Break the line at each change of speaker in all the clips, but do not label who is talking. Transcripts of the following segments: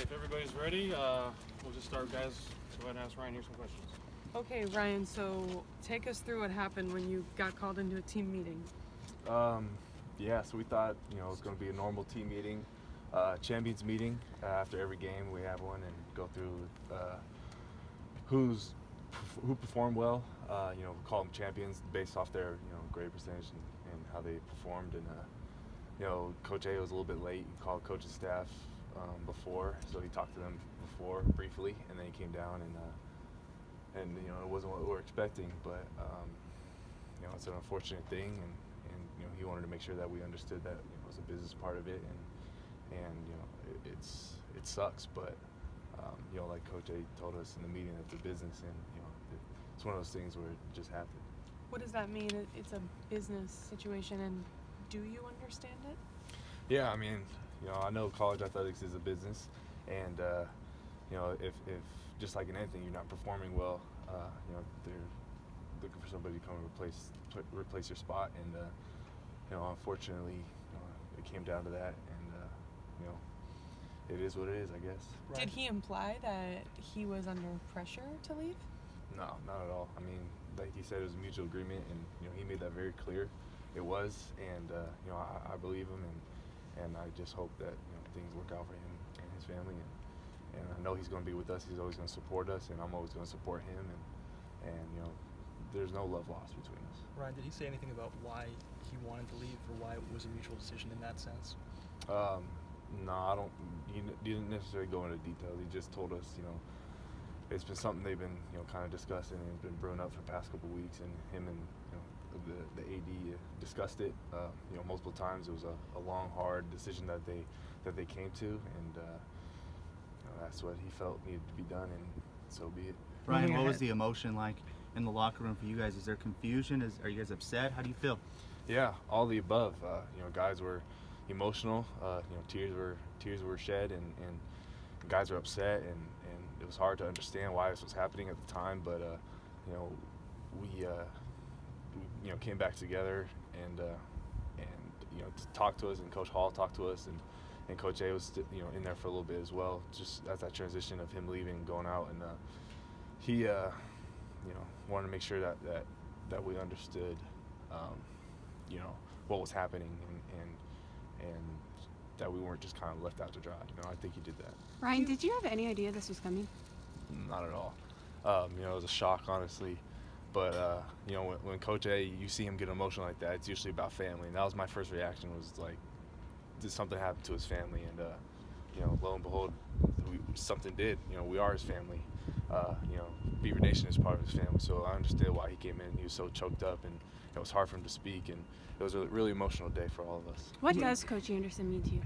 if everybody's ready, we'll just start, guys. Go ahead and ask Ryan here some questions.
Okay, Ryan, so take us through what happened when you got called into a team meeting.
So we thought, it was going to be a normal team meeting, champions meeting. After every game, we have one and go through who performed well. We call them champions based off their, grade percentage and how they performed. And, Coach A was a little bit late. He called coach's staff before, so he talked to them before briefly, and then he came down and it wasn't what we were expecting, but it's an unfortunate thing, and he wanted to make sure that we understood that it was a business part of it, and it sucks, but like Coach A told us in the meeting, it's a business, and it's one of those things where it just happened.
What does that mean? It's a business situation, and do you understand it?
Yeah, I know college athletics is a business, and if just like in anything, you're not performing well, they're looking for somebody to come and replace your spot, and unfortunately, it came down to that, and it is what it is, I guess.
Right. Did he imply that he was under pressure to leave?
No, not at all. Like he said, it was a mutual agreement, and he made that very clear. It was, and I believe him, and I just hope that things work out for him and his family, and I know he's going to be with us. He's always going to support us, and I'm always going to support him, and there's no love lost between us.
Ryan, did he say anything about why he wanted to leave, or why it was a mutual decision in that sense?
No, I don't. He didn't necessarily go into details. He just told us, it's been something they've been, kind of discussing, and it's been brewing up for the past couple of weeks, and him and the AD discussed it, multiple times. It was a long, hard decision that they came to, and that's what he felt needed to be done, and so be it.
Ryan, what was the emotion like in the locker room for you guys? Is there confusion? Are you guys upset? How do you feel?
Yeah, all the above. Guys were emotional. Tears were shed, and guys were upset, and it was hard to understand why this was happening at the time. But we came back together and talked to us, and Coach Hall talked to us, and Coach A was in there for a little bit as well, just as that transition of him leaving and going out, and he wanted to make sure that we understood what was happening, and that we weren't just kind of left out to dry. I think he did that.
Ryan, did you have any idea this was coming?
Not at all. It was a shock, honestly. But when Coach A, you see him get emotional like that, it's usually about family, and that was my first reaction. Was like, did something happen to his family? And lo and behold, something did. We are his family. Beaver Nation is part of his family, so I understood why he came in. He was so choked up, and it was hard for him to speak, and it was a really emotional day for all of us.
What does Coach Andersen mean to you?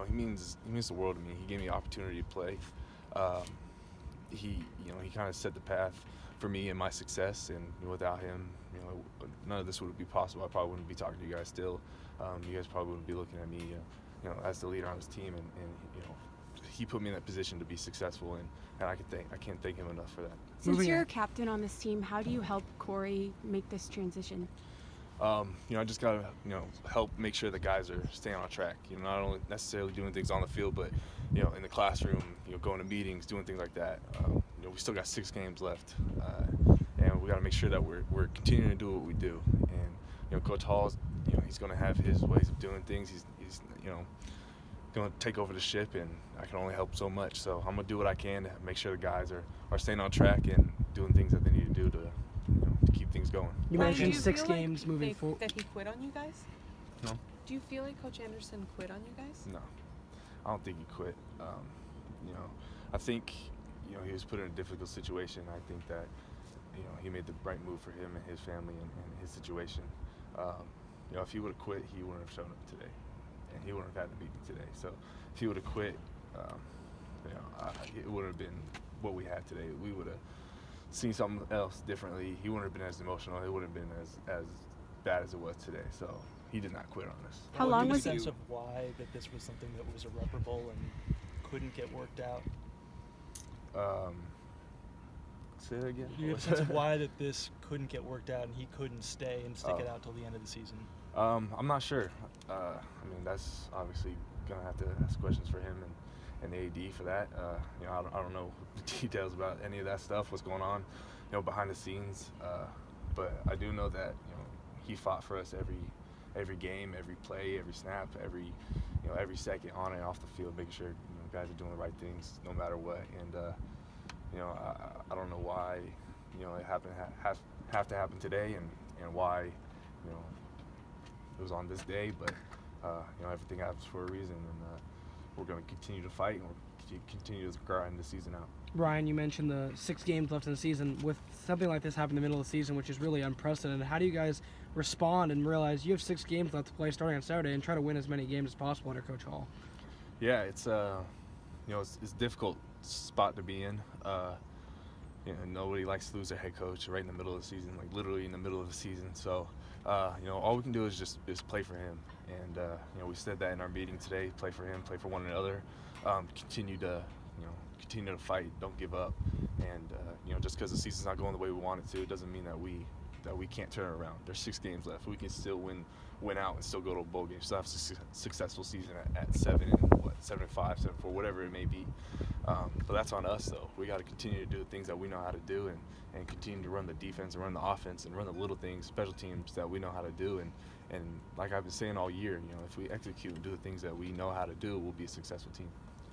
He means the world to me. He gave me the opportunity to play. He kind of set the path for me and my success, and without him, none of this would be possible. I probably wouldn't be talking to you guys still. You guys probably wouldn't be looking at me, as the leader on this team, and he put me in that position to be successful, and I can't thank him enough for that.
Since you're a captain on this team, how do you help Cory make this transition?
I just gotta help make sure the guys are staying on track. Not only necessarily doing things on the field, but in the classroom, going to meetings, doing things like that. We still got 6 games left, and we got to make sure that we're continuing to do what we do. And Coach Hall's, he's going to have his ways of doing things. He's going to take over the ship, and I can only help so much. So I'm going to do what I can to make sure the guys are staying on track and doing things that they need to do to keep things going.
You mentioned 6 games moving forward.
That he quit on you guys?
No.
Do you feel like Coach Andersen quit on you guys?
No, I don't think he quit. I think he was put in a difficult situation. I think that he made the right move for him and his family and his situation. If he would have quit, he wouldn't have shown up today, and he wouldn't have had to beat me today. So if he would have quit, it wouldn't have been what we had today. We would have seen something else differently. He wouldn't have been as emotional. It wouldn't have been as bad as it was today. So he did not quit on us.
How long was
you? Sense of why that this was something that was irreparable and couldn't get worked out?
Say that again?
You have a sense of why that this couldn't get worked out and he couldn't stay and stick it out till the end of the season?
I'm not sure. That's obviously going to have to ask questions for him and the AD for that. You know, I don't know the details about any of that stuff, what's going on, you know, behind the scenes. But I do know that, you know, he fought for us every game, every play, every snap, every second on and off the field, making sure, you know, guys are doing the right things no matter what. And you know, I don't know why, you know, it happened have to happen today, and why, you know, it was on this day. But you know, everything happens for a reason, and we're going to continue to fight, and we'll continue to grind the season out.
Ryan, you mentioned the 6 games left in the season. With something like this happening in the middle of the season, which is really unprecedented, how do you guys respond and realize you have 6 games left to play starting on Saturday and try to win as many games as possible under Coach Hall?
Yeah, it's you know, it's a difficult spot to be in. You know, nobody likes to lose their head coach right in the middle of the season, like literally in the middle of the season. So you know, all we can do is just play for him. And you know, we said that in our meeting today: play for him, play for one another, continue to fight, don't give up. And you know, just because the season's not going the way we want it to, it doesn't mean that we can't turn it around. There's 6 games left. We can still win out and still go to a bowl game. Still have a successful season at 7-5, 7-4, whatever it may be. But that's on us, though. We got to continue to do the things that we know how to do, and continue to run the defense and run the offense and run the little things, special teams that we know how to do. And like I've been saying all year, you know, if we execute and do the things that we know how to do, we'll be a successful team.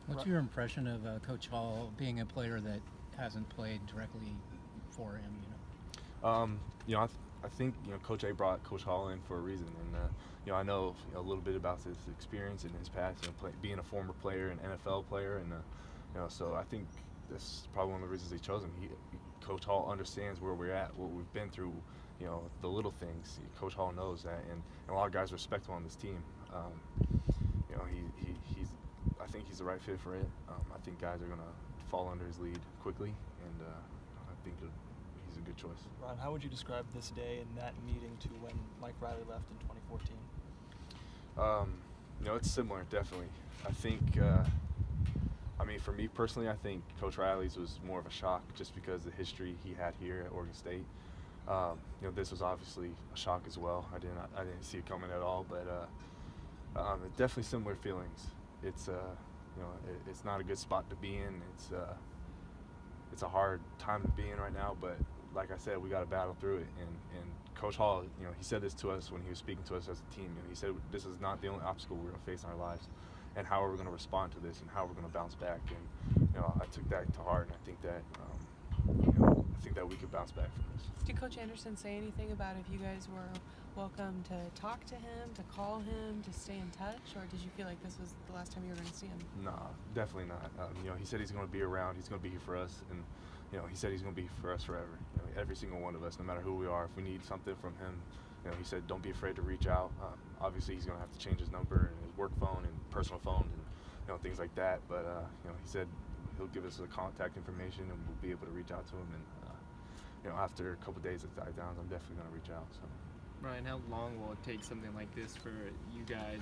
What's your impression of Coach Hall being a player that hasn't played directly for him?
You know, I think, you know, Coach A brought Coach Hall in for a reason, and you know, I know a little bit about his experience and his past, you know, being a former player, an NFL player, and you know, so I think that's probably one of the reasons they chose him. Coach Hall understands where we're at, what we've been through, you know, the little things. Coach Hall knows that, and a lot of guys respect him on this team. You know, I think he's the right fit for it. I think guys are gonna fall under his lead quickly, and I think he's a good choice.
Ron, how would you describe this day and that meeting to when Mike Riley left in 2014?
You know, it's similar, definitely. I think, I mean, for me personally, I think Coach Riley's was more of a shock just because of the history he had here at Oregon State. You know, this was obviously a shock as well. I didn't see it coming at all, but definitely similar feelings. It's you know, it's not a good spot to be in. It's a hard time to be in right now, but like I said, we got to battle through it. And Coach Hall, you know, he said this to us when he was speaking to us as a team. You know, he said this is not the only obstacle we're going to face in our lives, and how are we going to respond to this, and how we're going to bounce back. And you know, I took that to heart, and I think that you know, we could bounce back from this.
Did Coach Andersen say anything about if you guys were welcome to talk to him, to call him, to stay in touch, or did you feel like this was the last time you were going to see him?
Nah, definitely not. You know, he said he's going to be around. He's going to be here for us, and you know, he said he's going to be for us forever. You know, every single one of us, no matter who we are. If we need something from him, you know, he said don't be afraid to reach out. Obviously, he's going to have to change his number and his work phone and personal phone and you know, things like that. But you know, he said he'll give us the contact information and we'll be able to reach out to him. And you know, after a couple days it died down, I'm definitely going to reach out. So.
Ryan, how long will it take something like this for you guys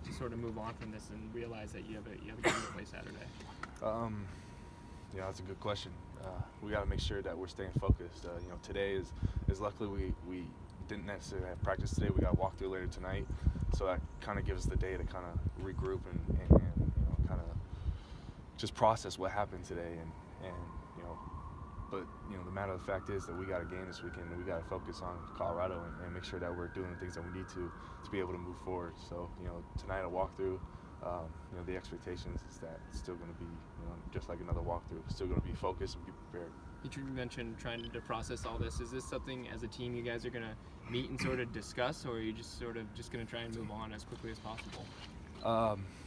to sort of move on from this and realize that you have a game to play Saturday?
Yeah, that's a good question. We got to make sure that we're staying focused. You know, today is luckily we didn't necessarily have practice today. We got walk through later tonight, so that kind of gives us the day to kind of regroup and you know, kind of just process what happened today. And you know, but you know, the matter of the fact is that we got a game this weekend, and we got to focus on Colorado and make sure that we're doing the things that we need to be able to move forward. So you know, tonight a walkthrough. You know, the expectations is that it's still going to be, you know, just like another walkthrough. Still going to be focused and be prepared.
You mentioned trying to process all this. Is this something as a team you guys are going to meet and sort of discuss, or are you just going to try and move on as quickly as possible?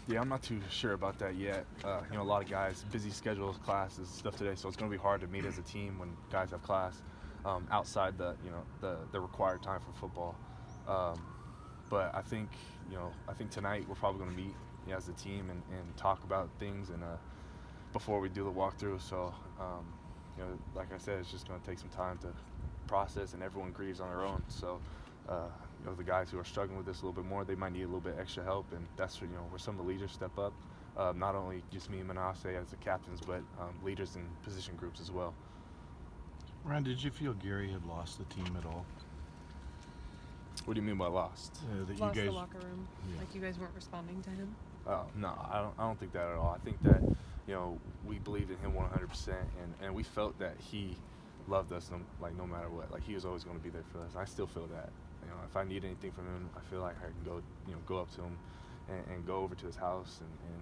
Yeah, I'm not too sure about that yet. You know, a lot of guys, busy schedules, classes, stuff today, so it's going to be hard to meet as a team when guys have class outside the, you know, the required time for football. But I think tonight we're probably going to meet, you know, as a team and talk about things and before we do the walkthrough. So you know, like I said, it's just going to take some time to process, and everyone grieves on their own. So you know, the guys who are struggling with this a little bit more, they might need a little bit extra help, and that's, you know, where some of the leaders step up. Not only just me and Manasseh as the captains, but leaders in position groups as well.
Ryan, did you feel Gary had lost the team at all?
What do you mean by lost?
That
Lost
you guys,
the locker room,
yeah.
like you guys weren't responding to him?
Oh no, I don't think that at all. I think that you know, we believed in him 100%, and we felt that he loved us no matter what. Like, he was always going to be there for us. I still feel that. You know, if I need anything from him, I feel like I can go up to him and go over to his house and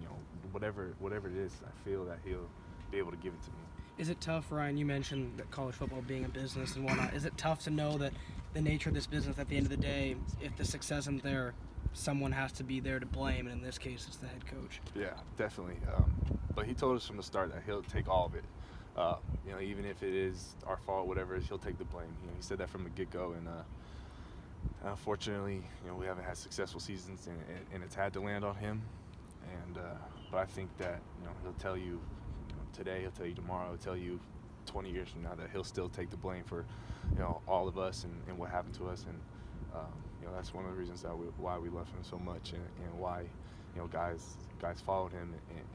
you know, whatever it is, I feel that he'll be able to give it to me.
Is it tough, Ryan? You mentioned that college football being a business and whatnot. Is it tough to know that the nature of this business, at the end of the day, if the success isn't there, someone has to be there to blame, and in this case, it's the head coach?
Yeah, definitely. But he told us from the start that he'll take all of it. You know, even if it is our fault, whatever, he'll take the blame. You know, he said that from the get-go, and unfortunately, you know, we haven't had successful seasons, and it's had to land on him. And but I think that, you know, he'll tell you, today, he'll tell you tomorrow, he'll tell you 20 years from now that he'll still take the blame for, you know, all of us and what happened to us. And you know, that's one of the reasons why we love him so much, and why, you know, guys followed him and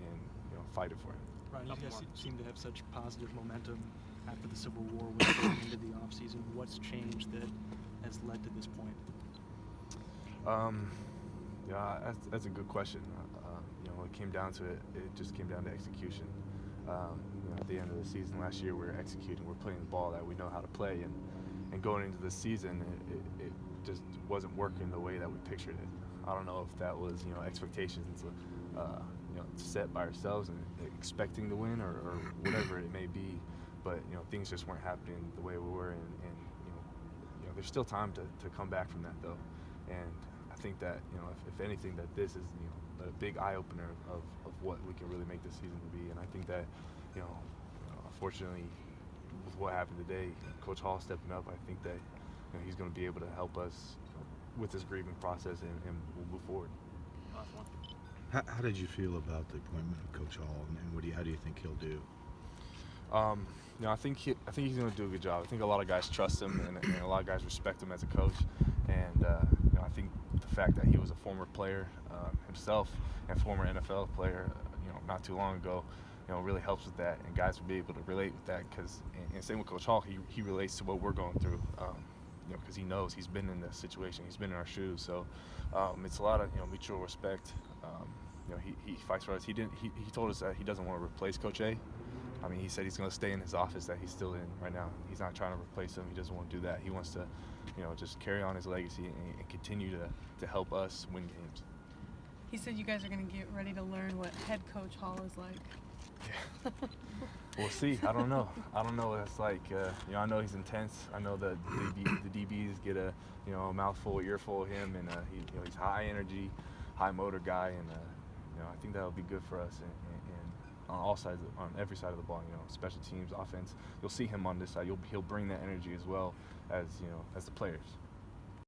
you know, fighted for him.
Ryan, you guys seem to have such positive momentum after the Civil War with going into the offseason. What's changed that has led to this point?
Yeah, that's a good question. You know, it came down to it. It just came down to execution. You know, at the end of the season last year, we're executing. We're playing the ball that we know how to play, and going into the season, it just wasn't working the way that we pictured it. I don't know if that was, you know, expectations, you know, set by ourselves and expecting to win, or whatever it may be. But, you know, things just weren't happening the way we were, and you know, there's still time to come back from that, though. And I think that, you know, if anything, that this is, you know, a big eye opener of what we can really make this season to be. And I think that, you know, unfortunately, with what happened today, Coach Hall stepping up, I think that, you know, he's going to be able to help us with this grieving process, and we'll move forward.
How did you feel about the appointment of Coach Hall, and how do you think he'll do?
You know, I think he's going to do a good job. I think a lot of guys trust him, and a lot of guys respect him as a coach. And you know, I think the fact that he was a former player himself and former NFL player, you know, not too long ago, you know, really helps with that. And guys will be able to relate with that, because, and same with Coach Hall, he relates to what we're going through. You know, because he knows, he's been in this situation, he's been in our shoes. So it's a lot of, you know, mutual respect. You know, he fights for us. He told us that he doesn't want to replace Coach A. I mean, he said he's going to stay in his office that he's still in right now. He's not trying to replace him. He doesn't want to do that. He wants to, you know, just carry on his legacy and continue to help us win games.
He said you guys are going to get ready to learn what head coach Hall is like.
Yeah. We'll see. I don't know. I don't know what it's like. You know, I know he's intense. I know that the DBs get a, you know, a mouthful, earful of him, and you know, he's high energy, high motor guy, and you know, I think that'll be good for us. And on all sides, on every side of the ball, you know, special teams, offense, you'll see him on this side. He'll bring that energy as well as, you know, as the players.